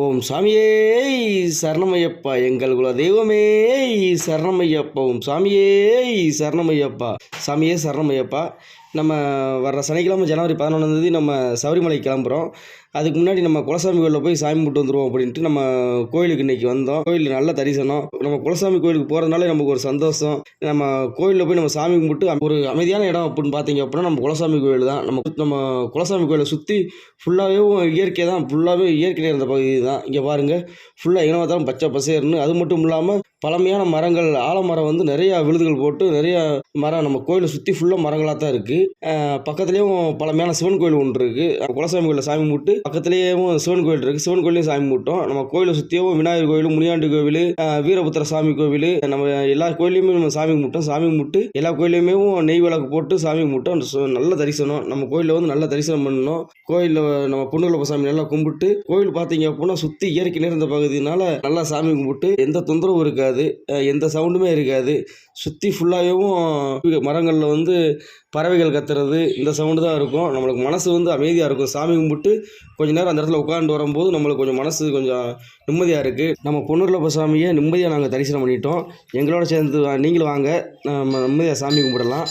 ஓம் சாமியே சரணமையப்பா, எங்கள் குல தெய்வமே சரணமையப்பா, ஓம் சாமியே சரணமையப்பா, சாமியே சரணமையப்பா. நம்ம வர்ற சனிக்கிழமை ஜனவரி 11 நம்ம சபரிமலை கிளம்புறோம். அதுக்கு முன்னாடி நம்ம குலசாமி கோயிலில் போய் சாமி கும்பிட்டு வந்துடுவோம் அப்படின்ட்டு நம்ம கோயிலுக்கு இன்றைக்கி வந்தோம். கோயில் நல்ல தரிசனம். நம்ம குலசாமி கோயிலுக்கு போகிறதுனால நமக்கு ஒரு சந்தோஷம். நம்ம கோயிலில் போய் நம்ம சாமி கும்பிட்டு ஒரு அமைதியான இடம் அப்படின்னு பார்த்தீங்க அப்படின்னா நம்ம குலசாமி கோயில் தான். நம்ம குலசாமி கோயிலை சுற்றி ஃபுல்லாகவே இயற்கை தான். ஃபுல்லாகவே இயற்கை இருந்த பகுதி தான். இங்கே பாருங்கள், ஃபுல்லாக எங்கே பார்த்தாலும் பச்சை பசேர்னு. அது மட்டும் இல்லாமல் பழமையான மரங்கள், ஆலமரம் வந்து நிறையா விழுதுகள் போட்டு நிறையா மரம் நம்ம கோயிலை சுற்றி ஃபுல்லாக மரங்களாக தான் இருக்குது. பக்கத்துலேயும் பழமையான சிவன் கோயில் ஒன்று இருக்குது. குலசாமி கோயிலில் சாமி கும்பிட்டு பக்கத்துலேயும் சிவன் கோயில் இருக்குது. சிவன் கோயிலையும் சாமி கும்பிட்டோம். நம்ம கோயிலை சுற்றியும் விநாயகர் கோயில், முனியாண்டி கோவில், வீரபுத்திர சாமி கோவில், நம்ம எல்லா கோயிலையுமே நம்ம சாமி கும்பிட்டோம். சாமி கும்பிட்டு எல்லா கோயிலையுமே நெய் விளக்கு போட்டு சாமி கும்பிட்டோம். நல்ல தரிசனம். நம்ம கோயிலில் வந்து நல்ல தரிசனம் பண்ணணும். கோயிலில் நம்ம பொண்ணுகள சாமி நல்லா கும்பிட்டு, கோயில் பார்த்தீங்க அப்படின்னா சுற்றி இயற்கை நிறைந்த பகுதினால நல்லா சாமி கும்பிட்டு எந்த தொந்தரவும் இருக்காது, எந்த சவுண்டுமே இருக்காது. சுற்றி ஃபுல்லாகவும் மரங்களில் வந்து பறவைகள் கத்துறது, இந்த சவுண்டு தான் இருக்கும். நம்மளுக்கு மனசு வந்து அமைதியாக இருக்கும். சாமி கும்பிட்டு கொஞ்சம் நேரம் அந்த இடத்துல உட்காந்து வரும்போது நம்மளுக்கு கொஞ்சம் மனசு கொஞ்சம் நிம்மதியாக இருக்குது. நம்ம பொன்னூரில் சாமியை நிம்மதியாக நாங்கள் தரிசனம் பண்ணிட்டோம். எங்களோட சேர்ந்து நீங்களும் வாங்க, நம்ம நிம்மதியாக சாமி கும்பிடலாம்.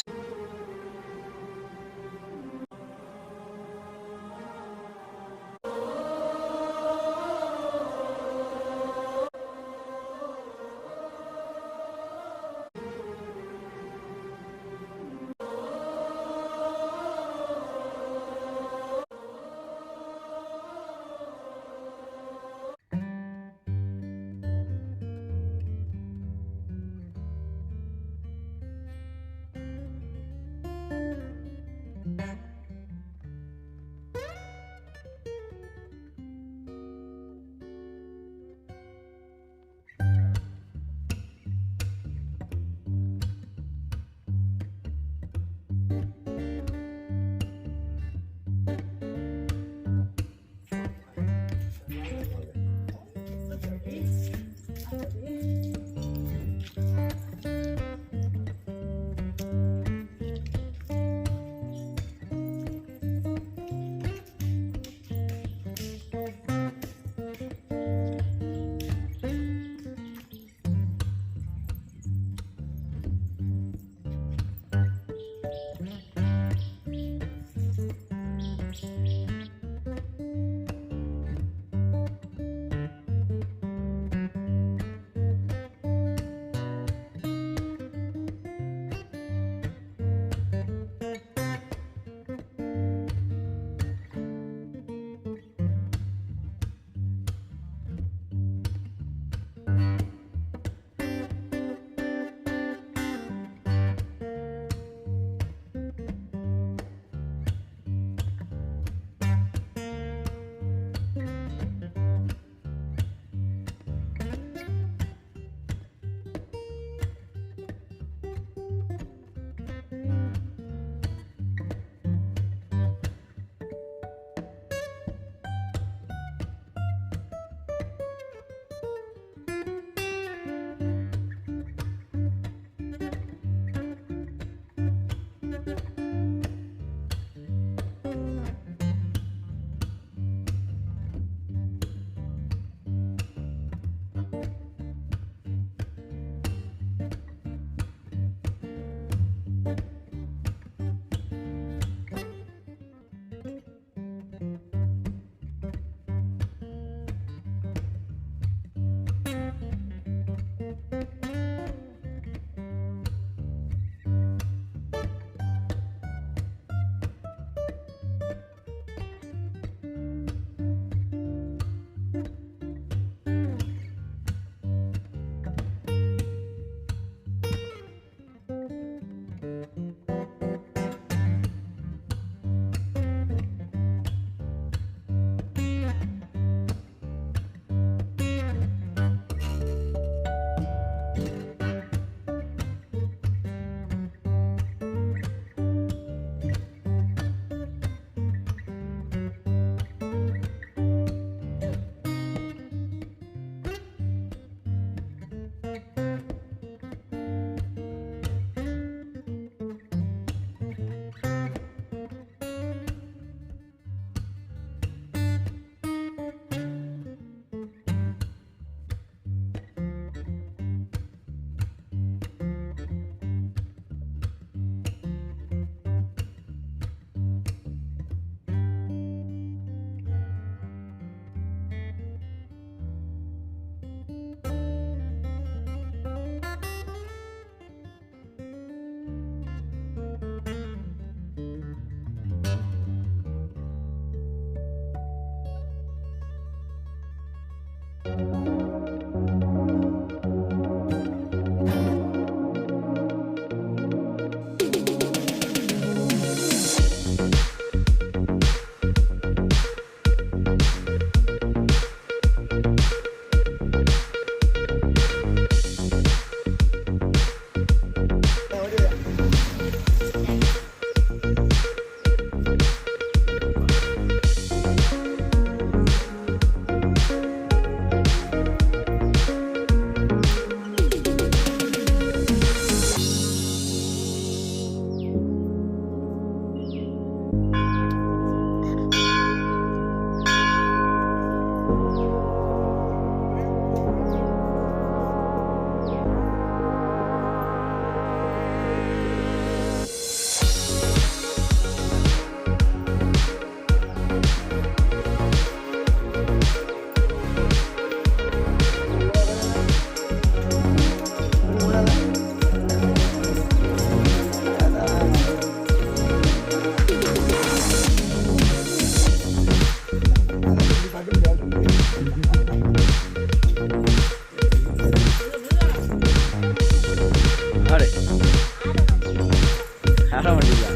ஆட மாட்டீங்களா?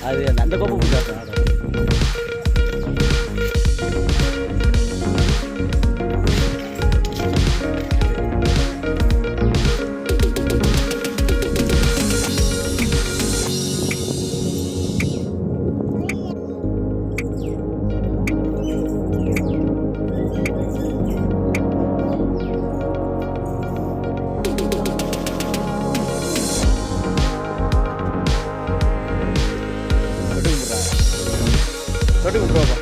அது அந்த கோப்பை பிடிக்காது ஆட. தொட்டு விட்ருவாப்பா.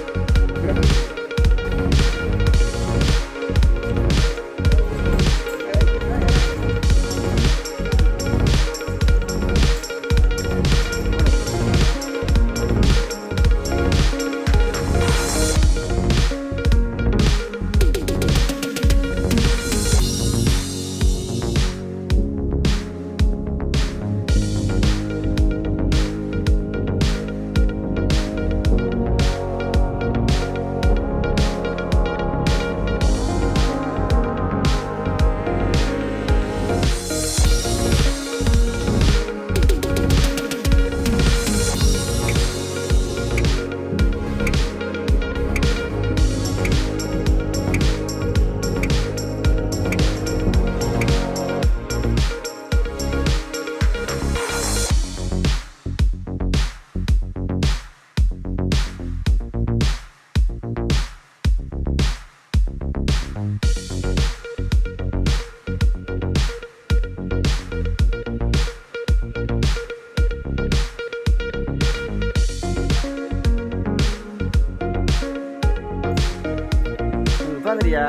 உட்காந்துரியா?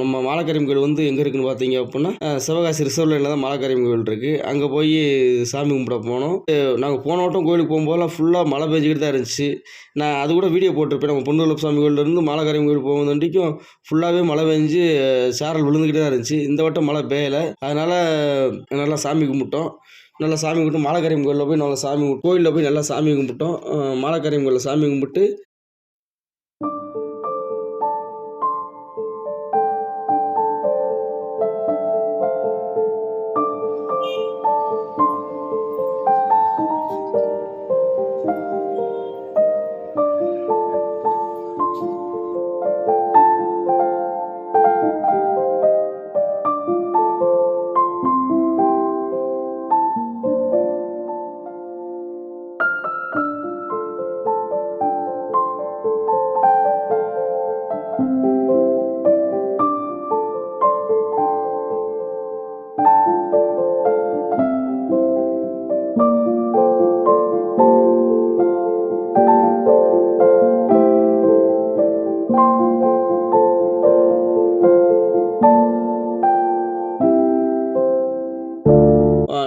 நம்ம மாலக்கரியம் கோயில் வந்து எங்கே இருக்குன்னு பார்த்தீங்க அப்படின்னா சிவகாசி ரிசர்வ் லைனில் தான் மாலக்கரியம் கோயில் இருக்குது. அங்கே போய் சாமி கும்பிட போனோம். நாங்கள் போன வட்டம் கோயிலுக்கு போகும்போதெல்லாம் ஃபுல்லாக மழை பெஞ்சிக்கிட்டு தான் இருந்துச்சு. நான் அது கூட வீடியோ போட்டிருப்பேன். நம்ம பொன்னுவல்லப்ப சாமி கோயிலேருந்து மாலக்கரியம் கோயில் போகும்போதுண்டிக்கும் ஃபுல்லாகவே மழை பெஞ்சு சாரல் விழுந்துக்கிட்டே தான் இருந்துச்சு. இந்த வட்டம் மழை பெய்யலை. அதனால் நல்லா சாமி கும்பிட்டோம். நல்லா சாமி கும்பிட்டு மாலக்கரியம் கோயிலில் போய் நல்லா கோயிலில் போய் நல்லா சாமி கும்பிட்டோம். மாலக்கரியம் கோயிலில் சாமி கும்பிட்டு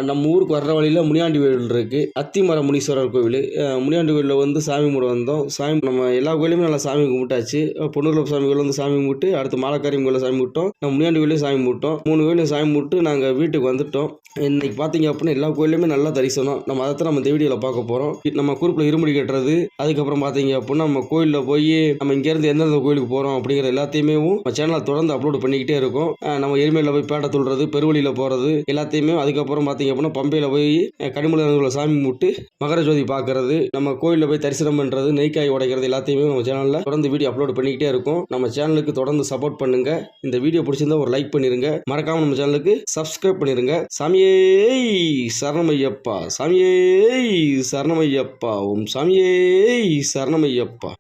நம்ம ஊருக்கு வர்ற வழியில் முனியாண்டி கோயில் இருக்குது. அத்திமர முனீஸ்வரர் கோவில். முனியாண்டி கோயிலில் வந்து சாமி கும்பிட வந்தோம். நம்ம எல்லா கோயிலுமே நல்லா சாமி கும்பிட்டாச்சு. பொன்னூரில் சாமி கோயில் வந்து சாமி கும்பிட்டு, அடுத்து மாலக்காரியம் கோயிலில் சாமி கும்பிட்டோம். நம்ம முனியாண்டி கோயிலையும் சாமி கும்பிட்டோம். 3 கோயிலையும் சாமி கும்பிட்டு நாங்கள் வீட்டுக்கு வந்துட்டோம். இன்னைக்கு பார்த்தீங்க அப்படின்னா எல்லா கோயிலுமே நல்லா தரிசனம். நம்ம அதை தான் நம்ம இந்த வீடியோவில் பார்க்க போகிறோம். நம்ம குரூப்பில் இருமுடி கட்டுறது, அதுக்கப்புறம் பார்த்தீங்க அப்படின்னா நம்ம கோயிலில் போய் நம்ம இங்கேருந்து எந்தெந்த கோயிலுக்கு போகிறோம் அப்படிங்கிற எல்லாத்தையுமே நம்ம சேனலில் தொடர்ந்து அப்லோட் பண்ணிக்கிட்டே இருக்கோம். நம்ம எருமையில் போய் பேட்டை துள்ளுறது, பெருவழியில் போகிறது எல்லாத்தையுமே. அதுக்கப்புறம் பார்த்தீங்க அப்படின்னா பம்பையில் போய் கனிமலை சாமி கும்பிட்டு மகர ஜோதி பார்க்கறது, நம்ம கோயிலில் போய் தரிசனம் பண்ணுறது, நெய்க்காய் உடைக்கிறது எல்லாத்தையுமே நம்ம சேனலில் தொடர்ந்து வீடியோ அப்லோட் பண்ணிக்கிட்டே இருக்கும். நம்ம சேனலுக்கு தொடர்ந்து சப்போர்ட் பண்ணுங்க. இந்த வீடியோ பிடிச்சிருந்தா ஒரு லைக் பண்ணிருங்க. மறக்காம நம்ம சேனலுக்கு சப்ஸ்கிரைப் பண்ணிருங்க. சாமியே சரணமையப்பா, சாமியே சரணமையப்பா, ஓம் சாமியே சரணமையப்பா.